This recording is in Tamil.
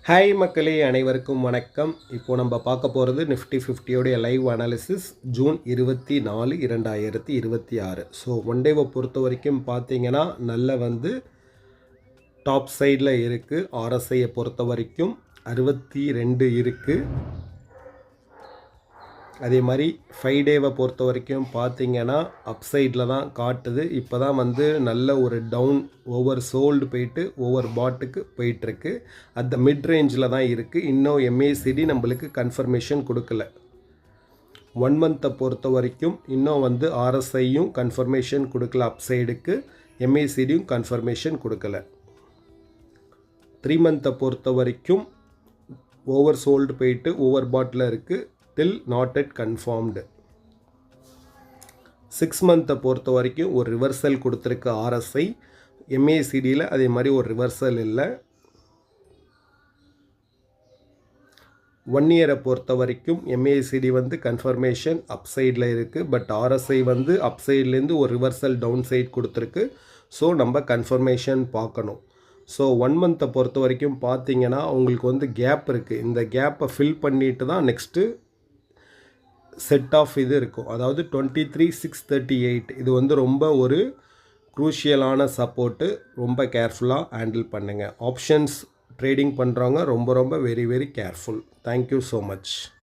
ஹாய் மக்களே, அனைவருக்கும் வணக்கம். இப்போ நம்ம பார்க்க போகிறது Nifty 50 live analysis June 24 2026. So one டேவை பொறுத்த வரைக்கும் பார்த்தீங்கன்னா நல்ல டாப் சைடில் இருக்குது. ஆர்எஸ்ஐயை பொறுத்த வரைக்கும் 62 இருக்குது. அதே மாதிரி 5 டேவை பொறுத்த வரைக்கும் பார்த்தீங்கன்னா அப்சைடில் தான் காட்டுது. இப்போ தான் நல்ல ஒரு டவுன் ஓவர் சோல்டு போயிட்டு ஓவர் பாட்டுக்கு போயிட்டுருக்கு. அந்த மிட் ரேஞ்சில் தான் இருக்குது. இன்னும் எம்ஏசிடி நம்மளுக்கு கன்ஃபர்மேஷன் கொடுக்கல. 1 மந்த்தை பொறுத்த வரைக்கும் இன்னும் ஆர்எஸ்ஐயும் கன்ஃபர்மேஷன் கொடுக்கல. அப்சைடுக்கு எம்ஏசிடியும் கன்ஃபர்மேஷன் கொடுக்கல. 3 மந்த்தை பொறுத்த வரைக்கும் ஓவர் சோல்டு போயிட்டு ஓவர் பாட்டில் இருக்குது. till not yet confirmed. 6 மந்த்தை பொறுத்த வரைக்கும் ஒரு ரிவர்சல் கொடுத்துருக்கு ஆர்எஸ்ஐ. எம்ஏசிடியில் அதே மாதிரி ஒரு ரிவர்சல் இல்லை. 1 இயரை பொறுத்த வரைக்கும் எம்ஏசிடி கன்ஃபர்மேஷன் அப்சைடில் இருக்குது. பட் ஆர்எஸ்ஐ அப்சைட்லேருந்து ஒரு ரிவர்சல் டவுன் சைட் கொடுத்துருக்கு. ஸோ நம்ம கன்ஃபர்மேஷன் பார்க்கணும். ஸோ 1 மந்த்தை பொறுத்த வரைக்கும் பார்த்தீங்கன்னா உங்களுக்கு கேப் இருக்குது. இந்த கேப்பை ஃபில் பண்ணிட்டு தான் நெக்ஸ்ட்டு செட் ஆஃப் இது இருக்கும். அதாவது 23,638 இது ரொம்ப ஒரு க்ரூஷியலான சப்போர்ட்டு. ரொம்ப கேர்ஃபுல்லாக ஹேண்டில் பண்ணுங்கள். ஆப்ஷன்ஸ் ட்ரேடிங் பண்ணுறவங்க ரொம்ப very careful. Thank you so much.